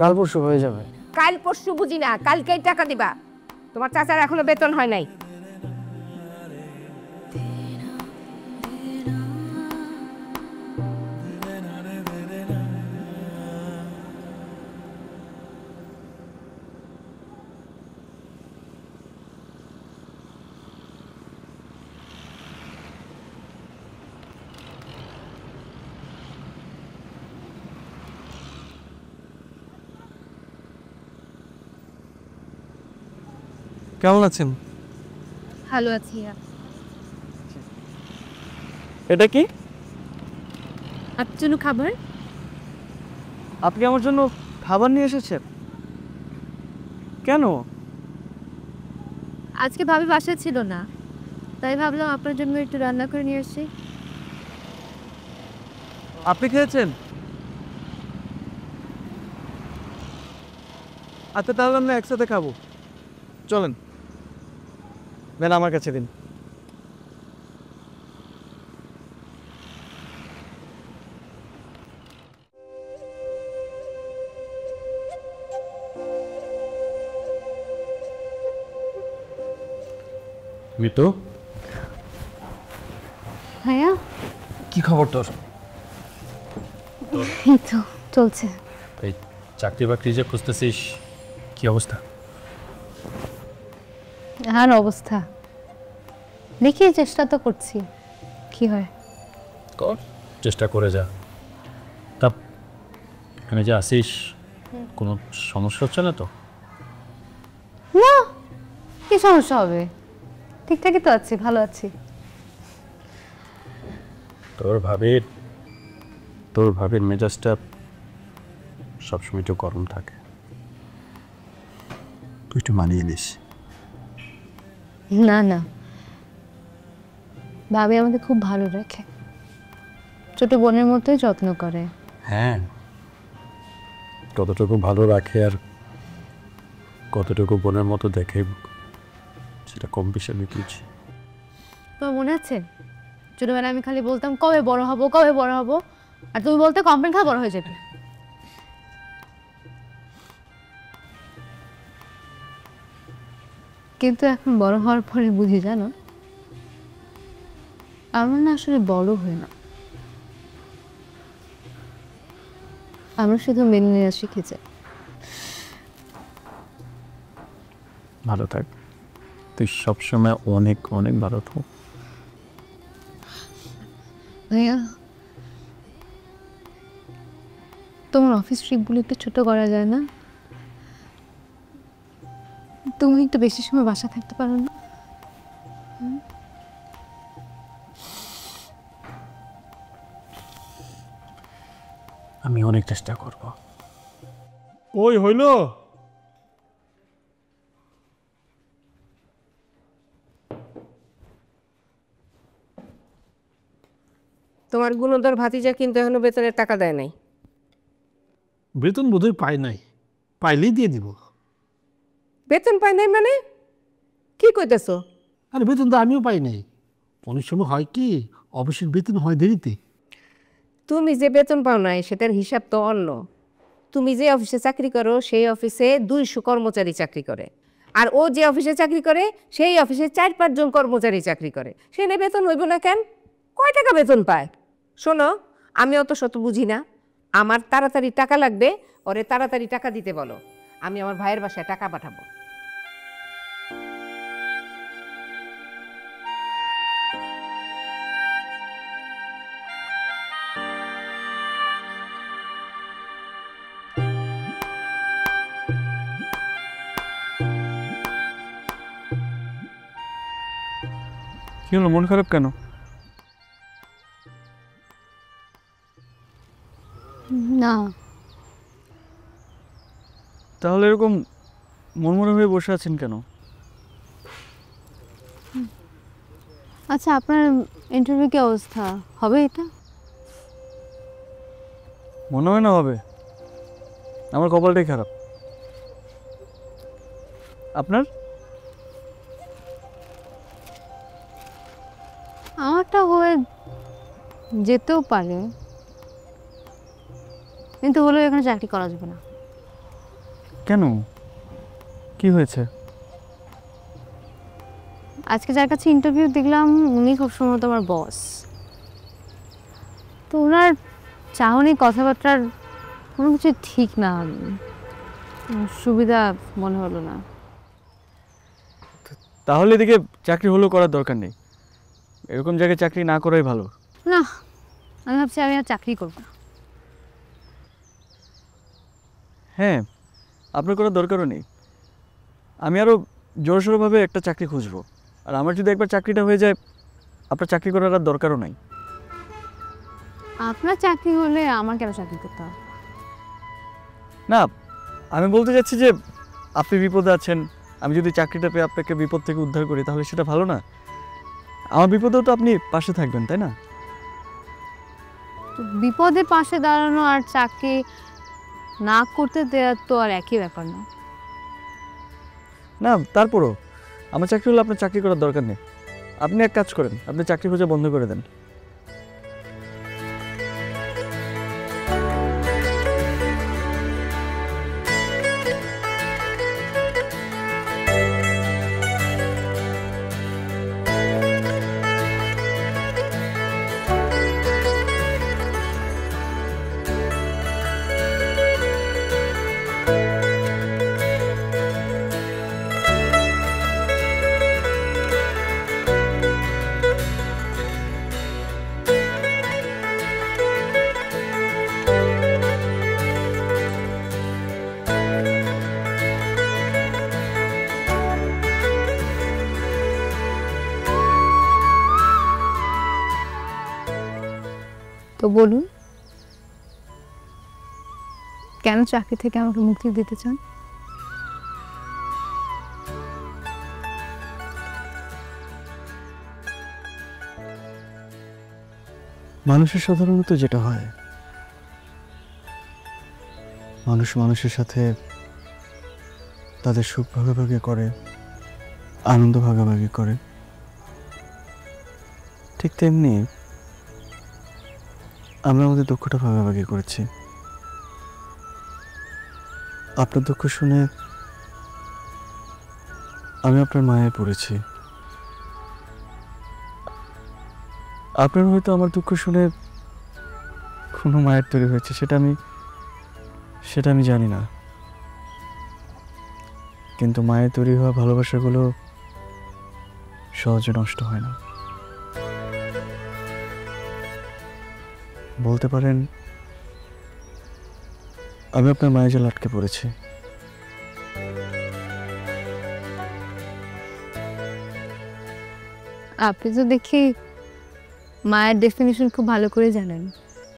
কাল পরশু হয়ে যাবে। কাল পরশু বুঝি না, কালকেই টাকা দিবা। তোমার চাচার এখনো বেতন হয় নাই। কেমন আছেন? ভালো আছি। এটা কি? আপনার জন্য খাবার। আপনি আমার জন্য খাবার নিয়ে এসেছেন কেন? আজকে ভাবি বাসায় ছিল না, তাই ভাবলাম আপনার জন্য একটু রান্না করে নিয়ে আসি। আপনি খেয়েছেন? আচ্ছা তাহলে আমরা একসাথে খাবো, চলেন। দেন আমার কাছে দিন। মিতু, ভাইয়া কি খবর তোর? এই তো চলছে। এই চাকরি বাকরি যে খুঁজতেছিস, কি অবস্থা? আর অবস্থা দেখি, চেষ্টা তো করছি, কি হয়। কর, চেষ্টা করে যা। তা এখানে যে আসিস, কোনো সমস্যা হচ্ছে না তো? না, কি সমস্যা হবে? ঠিকঠাকই তো আছি, ভালো আছি। তোর ভাবির মেজাজটা সবসময় একটু গরম থাকে, তুই একটু মানিয়ে নিস। না না, ভাবি আমাদের খুব ভালো রাখে, ছোট বোনের মতোই যত্ন করে। হ্যাঁ, কতটুকু ভালো রাখে আর কতটুকু বোনের মতো দেখে, সেটা কম বেশি আমি বুঝি। তোমার মনে আছে ছোটবেলায় আমি খালি বলতাম কবে বড় হব, কবে বড় হব, আর তুমি বলতে কমপ্লেন খা বড় হয়ে যাবে। কিন্তু এখন বড় হওয়ার পরে বুঝি, জানো, আমরা না আসলে বড় হই না, আমরা শুধু মেনে নেওয়া শিখেছি। ভালো থাক, তুই সবসময় অনেক অনেক ভালো থাক। ভাইয়া, তোমার অফিস ট্রিপগুলো একটু ছোট করা যায় না? তুমি একটু বেশি সময় বাসা থাকতে পারো না? আমি অনেক চেষ্টা করব। ওই হইল, তোমার গুণধর ভাতিজা কিন্তু এখনো বেতনের টাকা দেয় নাই। বেতন বোধহয় পাই নাই, পাইলেই দিয়ে দিব। বেতন পায় নাই মানে কি কইতেছো? আর বেতন তো আমিও পাই নাই। অনেক সময় হয় কি, অফিসের বেতন হয় দেরিতে। তুমি যে বেতন পাও নাই সেটার হিসাব তো অন্য। তুমি যে অফিসে চাকরি করো সেই অফিসে 200 কর্মচারী চাকরি করে, আর ও যে অফিসে চাকরি করে সেই অফিসে 4-5 জন কর্মচারী চাকরি করে। সেখানে বেতন হইব না কেন? কয় টাকা বেতন পায়? শোনো, আমি অত শত বুঝি না। আমার তাড়াতাড়ি টাকা লাগবে, ওরে তাড়াতাড়ি টাকা দিতে বলো, আমি আমার ভাইয়ের বাসায় টাকা পাঠাবো। কি হলো, মন খারাপ কেন? না। তাহলে এরকম মনমরা হয়ে বসে আছেন কেন? আচ্ছা, আপনার ইন্টারভিউ কি অবস্থা? হবে এটা? মনে হয় না হবে, আমার কপালটাই খারাপ। আপনার? আমারটা হয়ে যেতেও পারে, কিন্তু হলেও এখানে চাকরি করা যাবে না। কেন, কি হয়েছে? আজকে যার কাছে ইন্টারভিউ দেখলাম উনি খুব সম্ভবত আমার বস। তো ওনার চাহনি কথাবার্তার কোনো কিছু ঠিক না, সুবিধা মনে হলো না। তাহলে এদিকে চাকরি হলেও করার দরকার নেই, এরকম জায়গায় চাকরি না করাই ভালো। না, আমি ভাবছি আমি আর চাকরি করবো না। হ্যাঁ, আপনার করার দরকারও নেই। আমি আরও জোরসোরভাবে একটা চাকরি খুঁজবো, আর আমার যদি একবার চাকরিটা হয়ে যায় আপনার চাকরি করার আর দরকারও নাই। আপনার চাকরি হলে আমার কেন চাকরি করতে হবে? না, আমি বলতে চাচ্ছি যে আপনি বিপদে আছেন, আমি যদি চাকরিটা পেয়ে আপনাকে বিপদ থেকে উদ্ধার করি তাহলে সেটা ভালো না? আমার বিপদেও তো আপনি পাশে থাকবেন, তাই না? তো বিপদে পাশে দাঁড়ানো আর চাকরি না করতে দেওয়া তো আর একই ব্যাপার না। না, তারপরও আমার চাকরি হলে আপনার চাকরি করার দরকার নেই। আপনি এক কাজ করেন, আপনি চাকরি খোঁজা বন্ধ করে দেন। তো বলুন, কেন চাকরি থেকে আমাকে মুক্তি দিতে চান? মানুষের সাধারণত যেটা হয়, মানুষ মানুষের সাথে তাদের সুখ ভাগাভাগি করে, আনন্দ ভাগাভাগি করে, ঠিক তেমনি আমরা আমাদের দুঃখটা ভাগাভাগি করেছি। আপনার দুঃখ শুনে আমি আপনার মায়ায় পড়েছি, আপনার হয়তো আমার দুঃখ শুনে কোনো মায়ের তৈরি হয়েছে, সেটা আমি জানি না, কিন্তু মায়ের তৈরি হওয়া ভালোবাসাগুলো সহজে নষ্ট হয় না। বলতে পারেন আমি আপনার মায়ের জালে আটকে পড়েছি। আপনি তো দেখি মায়ের ডেফিনিশন খুব ভালো করে জানেন।